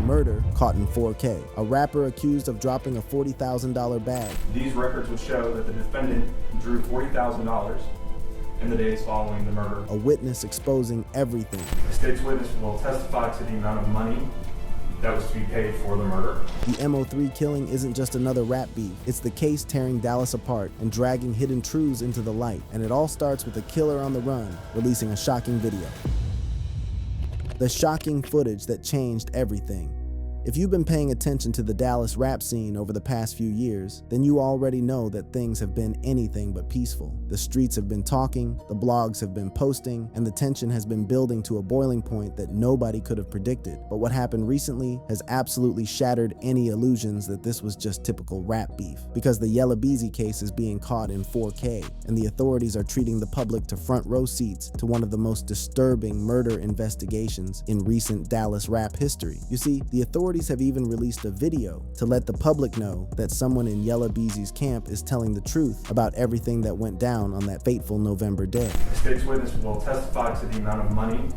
Murder caught in 4K. A rapper accused of dropping a $40,000 bag. These records would show that the defendant drew $40,000 in the days following the murder. A witness exposing everything. The state's witness will testify to the amount of money that was to be paid for the murder. The Mo3 killing isn't just another rap beef. It's the case tearing Dallas apart and dragging hidden truths into the light. And it all starts with a killer on the run releasing a shocking video. The shocking footage that changed everything. If you've been paying attention to the Dallas rap scene over the past few years, then you already know that things have been anything but peaceful. The streets have been talking, the blogs have been posting, and the tension has been building to a boiling point that nobody could have predicted. But what happened recently has absolutely shattered any illusions that this was just typical rap beef. Because the Yella Beezy case is being caught in 4K, and the authorities are treating the public to front row seats to one of the most disturbing murder investigations in recent Dallas rap history. You see, the authorities have even released a video to let the public know that someone in Yella Beezy's camp is telling the truth about everything that went down on that fateful November day. The state's witness will testify to the amount of money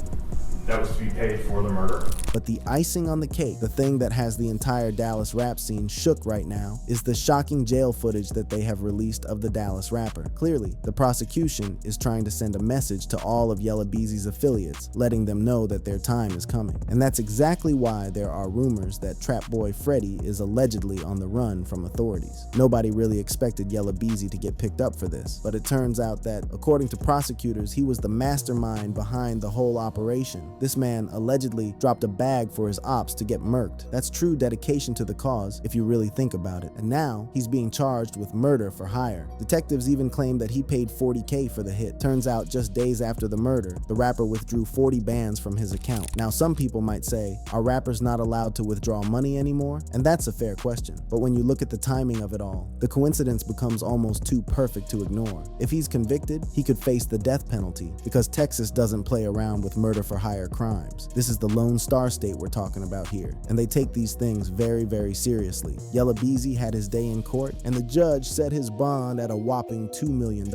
that was to be paid for the murder. But the icing on the cake, the thing that has the entire Dallas rap scene shook right now, is the shocking jail footage that they have released of the Dallas rapper. Clearly, the prosecution is trying to send a message to all of Yella Beezy's affiliates, letting them know that their time is coming. And that's exactly why there are rumors that Trap Boy Freddy is allegedly on the run from authorities. Nobody really expected Yella Beezy to get picked up for this, but it turns out that, according to prosecutors, he was the mastermind behind the whole operation. This man allegedly dropped a bag for his ops to get murked. That's true dedication to the cause if you really think about it. And now he's being charged with murder for hire. Detectives even claim that he paid $40K for the hit. Turns out just days after the murder, the rapper withdrew 40 bands from his account. Now some people might say, are rappers not allowed to withdraw money anymore? And that's a fair question. But when you look at the timing of it all, the coincidence becomes almost too perfect to ignore. If he's convicted, he could face the death penalty because Texas doesn't play around with murder for hire crimes. This is the Lone Star State we're talking about here, and they take these things very, very seriously. Yella Beezy had his day in court, and the judge set his bond at a whopping $2 million.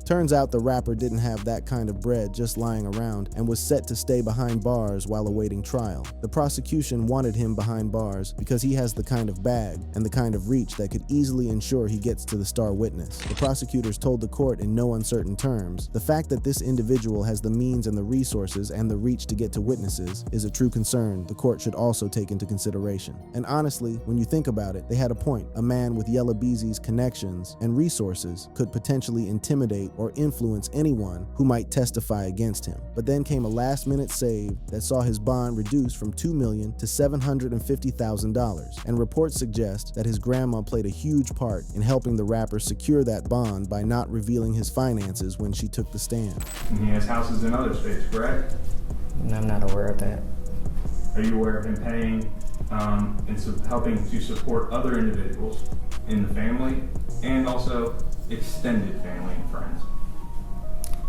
Turns out the rapper didn't have that kind of bread just lying around and was set to stay behind bars while awaiting trial. The prosecution wanted him behind bars because he has the kind of bag and the kind of reach that could easily ensure he gets to the star witness. The prosecutors told the court in no uncertain terms, the fact that this individual has the means and the resources and the reach to get to witnesses is a true concern the court should also take into consideration. And honestly, when you think about it, they had a point. A man with Yella Beezy's connections and resources could potentially intimidate or influence anyone who might testify against him. But then came a last-minute save that saw his bond reduced from $2 million to $750,000, and reports suggest that his grandma played a huge part in helping the rapper secure that bond by not revealing his finances when she took the stand. And he has houses in other states, correct? I'm not aware of that. Are you aware of him paying and helping to support other individuals in the family and also extended family and friends?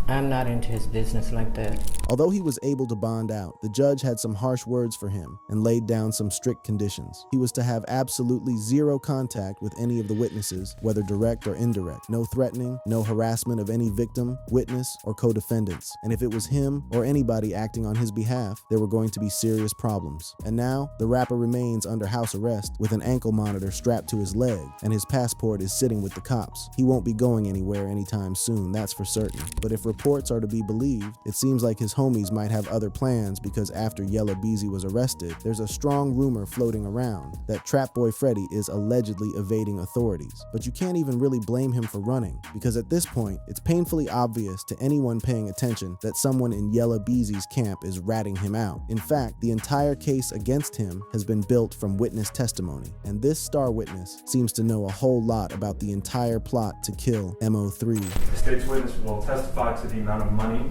I'm not into his business like that. Although he was able to bond out, the judge had some harsh words for him and laid down some strict conditions. He was to have absolutely zero contact with any of the witnesses, whether direct or indirect. No threatening, no harassment of any victim, witness, or co-defendants. And if it was him or anybody acting on his behalf, there were going to be serious problems. And now, the rapper remains under house arrest with an ankle monitor strapped to his leg, and his passport is sitting with the cops. He won't be going anywhere anytime soon, that's for certain. But if reports are to be believed, it seems like his homies might have other plans because after Yella Beezy was arrested, there's a strong rumor floating around that Trap Boy Freddy is allegedly evading authorities. But you can't even really blame him for running, because at this point, it's painfully obvious to anyone paying attention that someone in Yella Beezy's camp is ratting him out. In fact, the entire case against him has been built from witness testimony, and this star witness seems to know a whole lot about the entire plot to kill Mo3. The state's witness will testify to the amount of money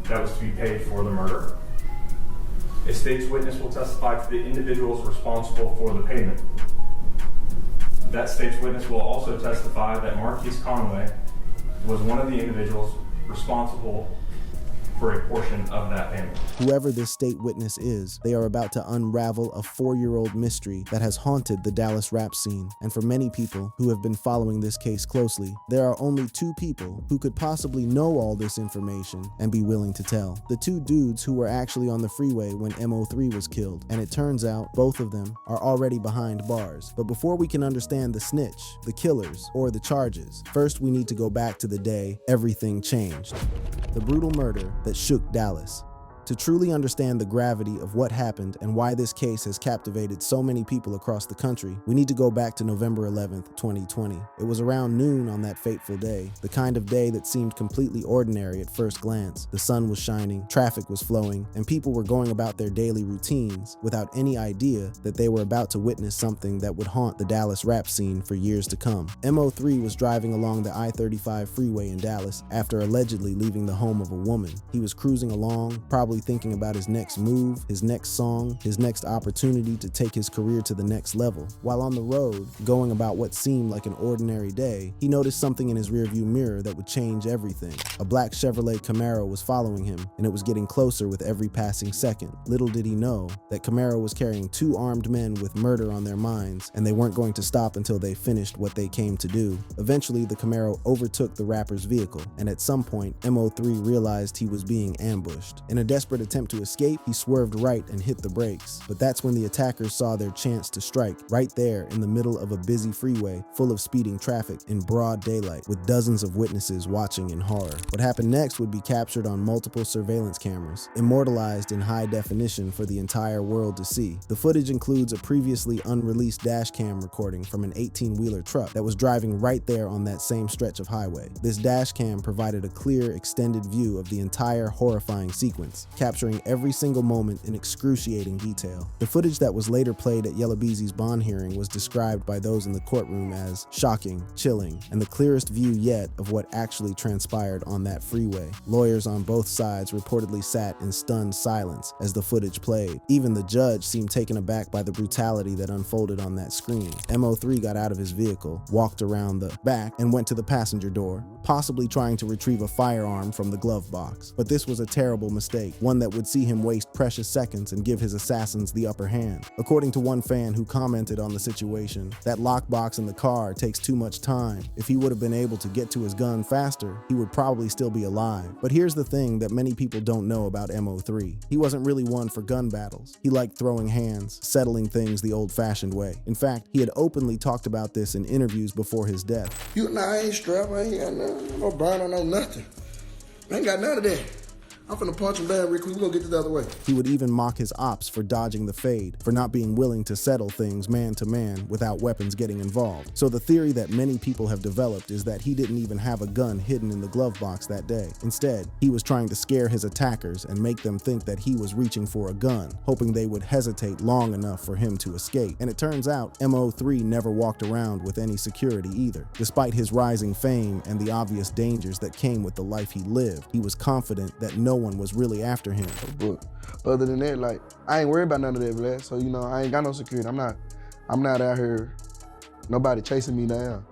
that was to be paid for the murder. A state's witness will testify to the individuals responsible for the payment. That state's witness will also testify that Marquise Conway was one of the individuals responsible for a portion of that payment. Whoever this state witness is, they are about to unravel a 4-year-old mystery that has haunted the Dallas rap scene. And for many people who have been following this case closely, there are only 2 people who could possibly know all this information and be willing to tell. The 2 dudes who were actually on the freeway when Mo3 was killed, and it turns out both of them are already behind bars. But before we can understand the snitch, the killers, or the charges, first we need to go back to the day everything changed. The brutal murder that shook Dallas. To truly understand the gravity of what happened and why this case has captivated so many people across the country, we need to go back to November 11th, 2020. It was around noon on that fateful day, the kind of day that seemed completely ordinary at first glance. The sun was shining, traffic was flowing, and people were going about their daily routines without any idea that they were about to witness something that would haunt the Dallas rap scene for years to come. Mo3 was driving along the I-35 freeway in Dallas after allegedly leaving the home of a woman. He was cruising along, probably thinking about his next move, his next song, his next opportunity to take his career to the next level. While on the road, going about what seemed like an ordinary day, he noticed something in his rearview mirror that would change everything. A black Chevrolet Camaro was following him, and it was getting closer with every passing second. Little did he know that Camaro was carrying 2 armed men with murder on their minds, and they weren't going to stop until they finished what they came to do. Eventually, the Camaro overtook the rapper's vehicle, and at some point, Mo3 realized he was being ambushed. In a desperate attempt to escape, he swerved right and hit the brakes. But that's when the attackers saw their chance to strike, right there in the middle of a busy freeway full of speeding traffic in broad daylight, with dozens of witnesses watching in horror. What happened next would be captured on multiple surveillance cameras, immortalized in high definition for the entire world to see. The footage includes a previously unreleased dash cam recording from an 18-wheeler truck that was driving right there on that same stretch of highway. This dash cam provided a clear, extended view of the entire horrifying sequence, capturing every single moment in excruciating detail. The footage that was later played at Yella Beezy's bond hearing was described by those in the courtroom as shocking, chilling, and the clearest view yet of what actually transpired on that freeway. Lawyers on both sides reportedly sat in stunned silence as the footage played. Even the judge seemed taken aback by the brutality that unfolded on that screen. Mo3 got out of his vehicle, walked around the back, and went to the passenger door, possibly trying to retrieve a firearm from the glove box. But this was a terrible mistake, one that would see him waste precious seconds and give his assassins the upper hand. According to one fan who commented on the situation, that lockbox in the car takes too much time. If he would have been able to get to his gun faster, he would probably still be alive. But here's the thing that many people don't know about Mo3. He wasn't really one for gun battles. He liked throwing hands, settling things the old-fashioned way. In fact, he had openly talked about this in interviews before his death. I ain't strapped, I ain't got nothing, no burner, no nothing. I ain't got none of that. I'm finna punch him down real quick. We're gonna get this the other way. He would even mock his ops for dodging the fade, for not being willing to settle things man to man without weapons getting involved. So the theory that many people have developed is that he didn't even have a gun hidden in the glove box that day. Instead, he was trying to scare his attackers and make them think that he was reaching for a gun, hoping they would hesitate long enough for him to escape. And it turns out Mo3 never walked around with any security either. Despite his rising fame and the obvious dangers that came with the life he lived, he was confident that no one was really after him. But other than that, like, I ain't worried about none of that, Vlad. So, I ain't got no security. I'm not out here, nobody chasing me down,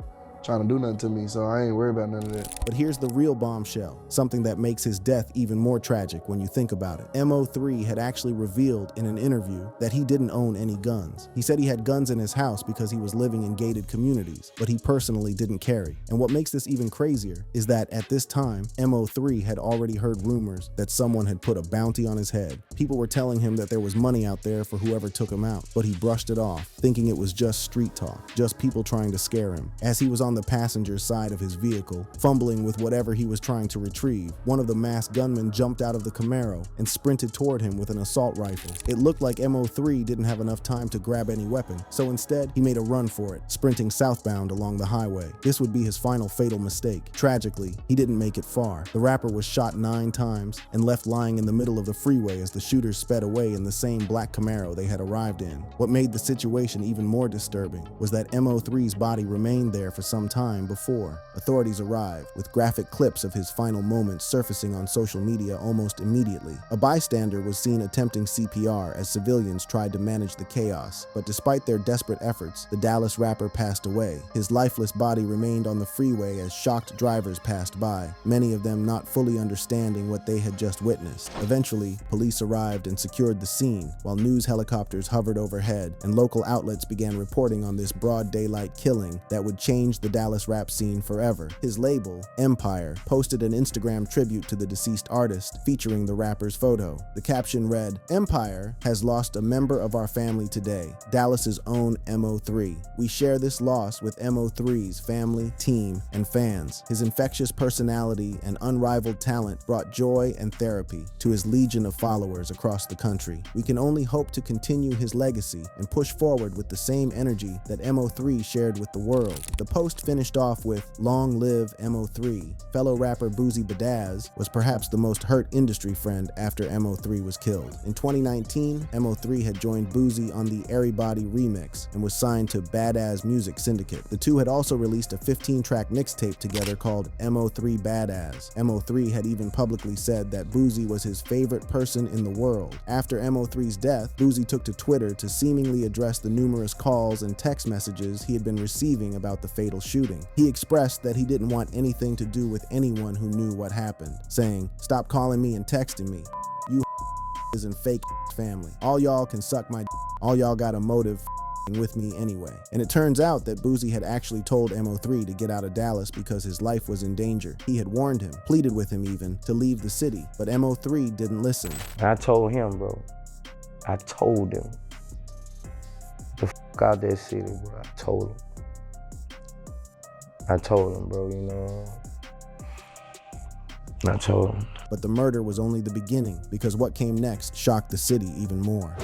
trying to do nothing to me, so I ain't worried about none of that. But here's the real bombshell, something that makes his death even more tragic when you think about it. Mo3 had actually revealed in an interview that he didn't own any guns. He said he had guns in his house because he was living in gated communities, but he personally didn't carry. And what makes this even crazier is that at this time, Mo3 had already heard rumors that someone had put a bounty on his head. People were telling him that there was money out there for whoever took him out, but he brushed it off, thinking it was just street talk, just people trying to scare him. As he was on the passenger's side of his vehicle, fumbling with whatever he was trying to retrieve, one of the masked gunmen jumped out of the Camaro and sprinted toward him with an assault rifle. It looked like Mo3 didn't have enough time to grab any weapon, so instead he made a run for it, sprinting southbound along the highway. This would be his final fatal mistake. Tragically, he didn't make it far. The rapper was shot 9 times and left lying in the middle of the freeway as the shooters sped away in the same black Camaro they had arrived in. What made the situation even more disturbing was that Mo3's body remained there for some some time before authorities arrived, with graphic clips of his final moments surfacing on social media almost immediately. A bystander was seen attempting CPR as civilians tried to manage the chaos, but despite their desperate efforts, the Dallas rapper passed away. His lifeless body remained on the freeway as shocked drivers passed by, many of them not fully understanding what they had just witnessed. Eventually, police arrived and secured the scene, while news helicopters hovered overhead and local outlets began reporting on this broad daylight killing that would change the Dallas rap scene forever. His label, Empire, posted an Instagram tribute to the deceased artist featuring the rapper's photo. The caption read, "Empire has lost a member of our family today, Dallas's own Mo3. We share this loss with Mo3's family, team, and fans. His infectious personality and unrivaled talent brought joy and therapy to his legion of followers across the country. We can only hope to continue his legacy and push forward with the same energy that Mo3 shared with the world." The post finished off with, "Long live Mo3. Fellow rapper Boozy Badazz was perhaps the most hurt industry friend after Mo3 was killed." In 2019, Mo3 had joined Boozy on the Everybody remix and was signed to Badass Music Syndicate. The two had also released a 15-track mixtape together called Mo3 Badass. Mo3 had even publicly said that Boozy was his favorite person in the world. After Mo3's death, Boozy took to Twitter to seemingly address the numerous calls and text messages he had been receiving about the fatal shooting. He expressed that he didn't want anything to do with anyone who knew what happened, saying, "Stop calling me and texting me. You isn't fake family. All y'all can suck my all y'all got a motive with me anyway." And it turns out that Boozy had actually told Mo3 to get out of Dallas because his life was in danger. He had warned him, pleaded with him even, to leave the city, but Mo3 didn't listen. I told him, bro. I told him. The fuck out that city, bro. I told him, bro, you know. I told him. But the murder was only the beginning, because what came next shocked the city even more.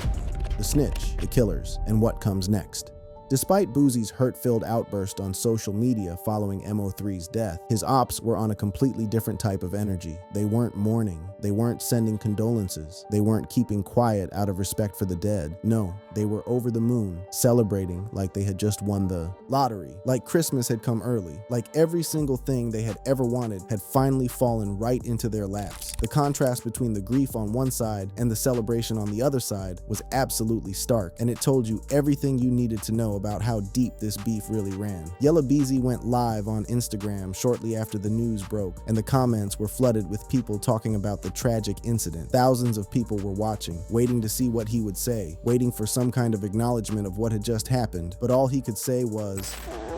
The snitch, the killers, and what comes next. Despite Boozy's hurt-filled outburst on social media following Mo3's death, his ops were on a completely different type of energy. They weren't mourning. They weren't sending condolences. They weren't keeping quiet out of respect for the dead. No, they were over the moon, celebrating like they had just won the lottery, like Christmas had come early, like every single thing they had ever wanted had finally fallen right into their laps. The contrast between the grief on one side and the celebration on the other side was absolutely stark, and it told you everything you needed to know about how deep this beef really ran. Yella Beezy went live on Instagram shortly after the news broke, and the comments were flooded with people talking about the tragic incident. Thousands of people were watching, waiting to see what he would say, waiting for some kind of acknowledgement of what had just happened, but all he could say was,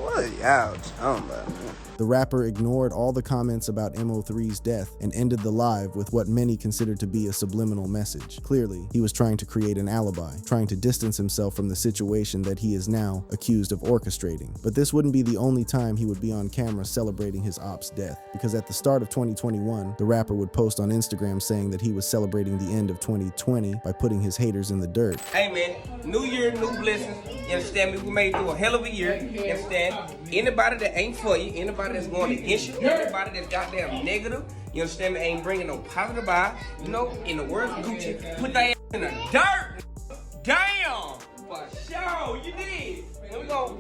"What y'all talking about?" The rapper ignored all the comments about Mo3's death and ended the live with what many considered to be a subliminal message. Clearly, he was trying to create an alibi, trying to distance himself from the situation that he is now accused of orchestrating. But this wouldn't be the only time he would be on camera celebrating his op's death, because at the start of 2021, the rapper would post on Instagram saying that he was celebrating the end of 2020 by putting his haters in the dirt. Hey man, new year, new blessings. You understand me? We made it through a hell of a year. You understand? Anybody that ain't for you, anybody that's going against you, anybody that's goddamn negative, you understand me, ain't bringing no positive vibe, you know, in the words of Gucci, put that in the dirt. Damn! For sure, you did. And we gonna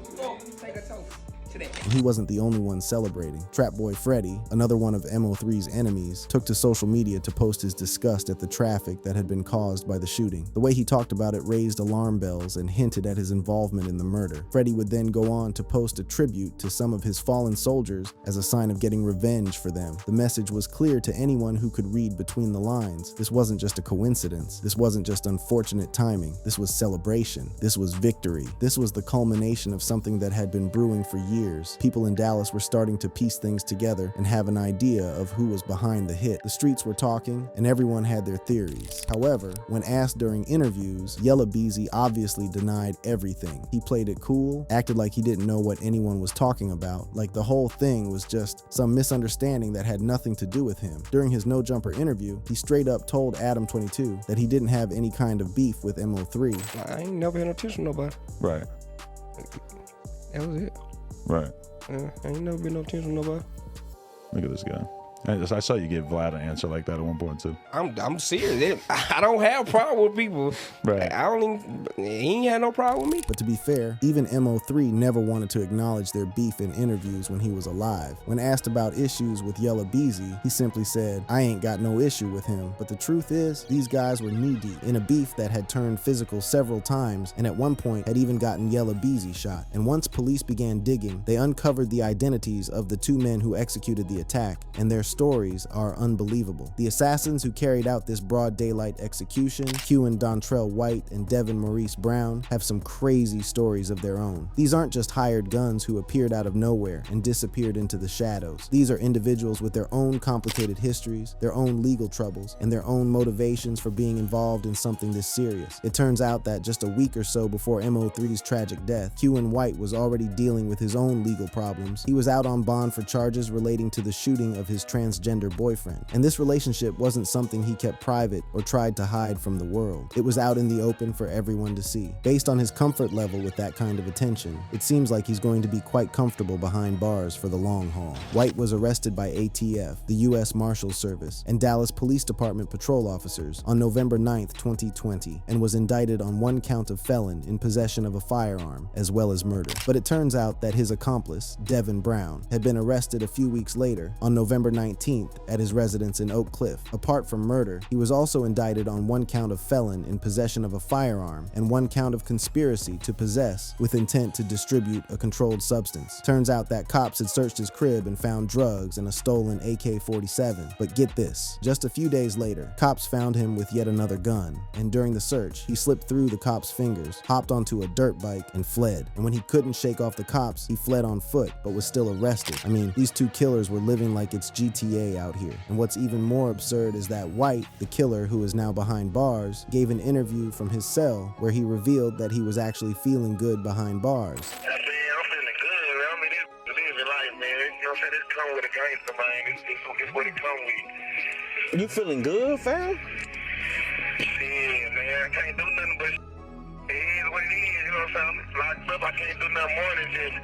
take a toast to that. And he wasn't the only one celebrating. Trap Boy Freddy, another one of Mo3's enemies, took to social media to post his disgust at the traffic that had been caused by the shooting. The way he talked about it raised alarm bells and hinted at his involvement in the murder. Freddy would then go on to post a tribute to some of his fallen soldiers as a sign of getting revenge for them. The message was clear to anyone who could read between the lines. This wasn't just a coincidence. This wasn't just unfortunate timing. This was celebration. This was victory. This was the culmination of something that had been brewing for years. People in Dallas were starting to piece things together and have an idea of who was behind the hit. The streets were talking, and everyone had their theories. However, when asked during interviews, Yella Beezy obviously denied everything. He played it cool, acted like he didn't know what anyone was talking about, like the whole thing was just some misunderstanding that had nothing to do with him. During his No Jumper interview, he straight up told Adam22 that he didn't have any kind of beef with Mo3. I ain't never had no tension with nobody. Right. That was it. Right. I ain't never been no tension with nobody. Look at this guy. I saw you give Vlad an answer like that at one point too. I'm serious. I don't have a problem with people. Right. I don't even. He ain't had no problem with me. But to be fair, even Mo3 never wanted to acknowledge their beef in interviews when he was alive. When asked about issues with Yella Beezy, he simply said, "I ain't got no issue with him." But the truth is, these guys were knee-deep in a beef that had turned physical several times and at one point had even gotten Yella Beezy shot. And once police began digging, they uncovered the identities of the two men who executed the attack, and their stories are unbelievable. The assassins who carried out this broad daylight execution, Kewen Dontrell White and Devin Maurice Brown, have some crazy stories of their own. These aren't just hired guns who appeared out of nowhere and disappeared into the shadows. These are individuals with their own complicated histories, their own legal troubles, and their own motivations for being involved in something this serious. It turns out that just a week or so before Mo3's tragic death, Kewen White was already dealing with his own legal problems. He was out on bond for charges relating to the shooting of his transgender boyfriend. And this relationship wasn't something he kept private or tried to hide from the world. It was out in the open for everyone to see. Based on his comfort level with that kind of attention, it seems like he's going to be quite comfortable behind bars for the long haul. White was arrested by ATF, the U.S. Marshals Service, and Dallas Police Department patrol officers on November 9th, 2020, and was indicted on one count of felon in possession of a firearm, as well as murder. But it turns out that his accomplice, Devin Brown, had been arrested a few weeks later, on November 19th, at his residence in Oak Cliff. Apart from murder, he was also indicted on one count of felon in possession of a firearm and one count of conspiracy to possess with intent to distribute a controlled substance. Turns out that cops had searched his crib and found drugs and a stolen AK-47. But get this, just a few days later, cops found him with yet another gun, and during the search, he slipped through the cops' fingers, hopped onto a dirt bike, and fled. And when he couldn't shake off the cops, he fled on foot, but was still arrested. I mean, these two killers were living like it's GTA out here. And what's even more absurd is that White, the killer who is now behind bars, gave an interview from his cell where he revealed that he was actually feeling good behind bars. I'm feeling good, man. I mean, this is life, man. You know what I'm saying? This come with a gangster, man. It's what it come with. You feeling good, fam? Shit, man. I can't do nothing but it is what it is. You know what I'm saying? I'm locked up. I can't do nothing more than just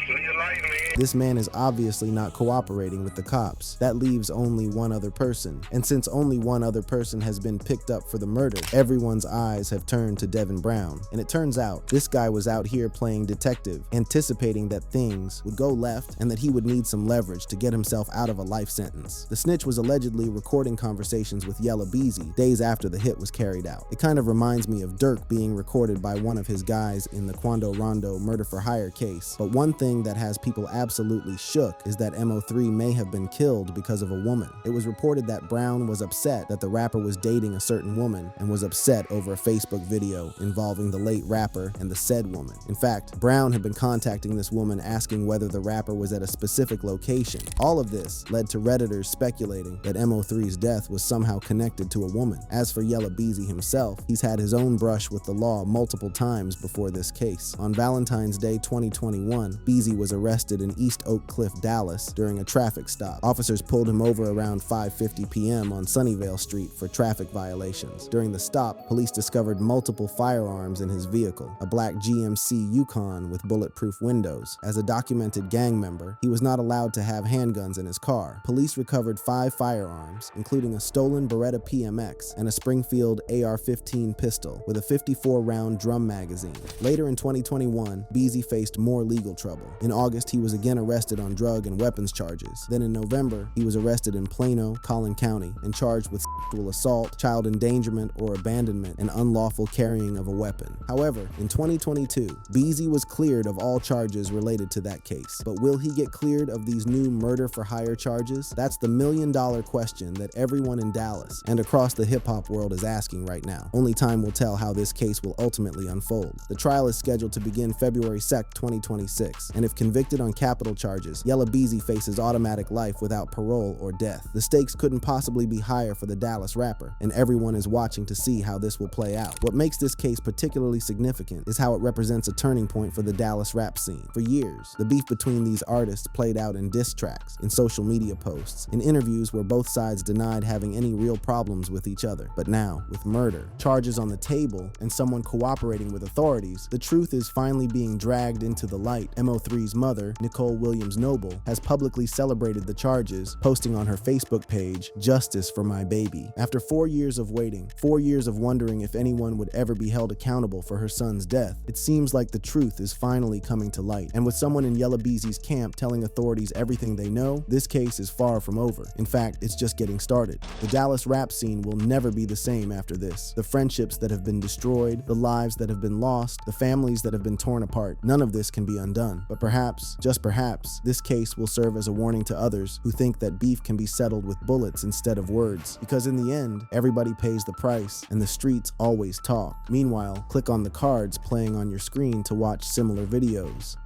live life, man. This man is obviously not cooperating with the cops. That leaves only one other person. And since only one other person has been picked up for the murder, everyone's eyes have turned to Devin Brown. And it turns out, this guy was out here playing detective, anticipating that things would go left and that he would need some leverage to get himself out of a life sentence. The snitch was allegedly recording conversations with Yella Beezy days after the hit was carried out. It kind of reminds me of Dirk being recorded by one of his guys in the Quando Rondo murder for hire case. But one thing that has people absolutely shook is that Mo3 may have been killed because of a woman. It was reported that Brown was upset that the rapper was dating a certain woman and was upset over a Facebook video involving the late rapper and the said woman. In fact, Brown had been contacting this woman asking whether the rapper was at a specific location. All of this led to Redditors speculating that Mo3's death was somehow connected to a woman. As for Yella Beezy himself, he's had his own brush with the law multiple times before this case. On Valentine's Day 2021, Beezy was arrested in East Oak Cliff, Dallas during a traffic stop. Officers pulled him over around 5:50 p.m. on Sunnyvale Street for traffic violations. During the stop, police discovered multiple firearms in his vehicle, a black GMC Yukon with bulletproof windows. As a documented gang member, he was not allowed to have handguns in his car. Police recovered 5 firearms, including a stolen Beretta PMX and a Springfield AR-15 pistol with a 54-round drum magazine. Later in 2021, Beezy faced more legal trouble. In August, he was again arrested on drug and weapons charges. Then in November, he was arrested in Plano, Collin County, and charged with sexual assault, child endangerment or abandonment, and unlawful carrying of a weapon. However, in 2022, Beezy was cleared of all charges related to that case. But will he get cleared of these new murder for hire charges? That's the million-dollar question that everyone in Dallas and across the hip-hop world is asking right now. Only time will tell how this case will ultimately unfold. The trial is scheduled to begin February 2nd, 2026, and if convicted on capital charges, Yella Beezy faces automatic life without parole or death. The stakes couldn't possibly be higher for the Dallas rapper, and everyone is watching to see how this will play out. What makes this case particularly significant is how it represents a turning point for the Dallas rap scene. For years, the beef between these artists played out in diss tracks, in social media posts, in interviews where both sides denied having any real problems with each other. But now, with murder, charges on the table, and someone cooperating with authorities, the truth is finally being dragged into the light. Mo3 Mo3's mother, Nicole Williams Noble, has publicly celebrated the charges, posting on her Facebook page, "Justice for my baby." After 4 years of waiting, 4 years of wondering if anyone would ever be held accountable for her son's death, it seems like the truth is finally coming to light. And with someone in Yella Beezy's camp telling authorities everything they know, this case is far from over. In fact, it's just getting started. The Dallas rap scene will never be the same after this. The friendships that have been destroyed, the lives that have been lost, the families that have been torn apart, none of this can be undone. But perhaps, just perhaps, this case will serve as a warning to others who think that beef can be settled with bullets instead of words. Because in the end, everybody pays the price, and the streets always talk. Meanwhile, click on the cards playing on your screen to watch similar videos.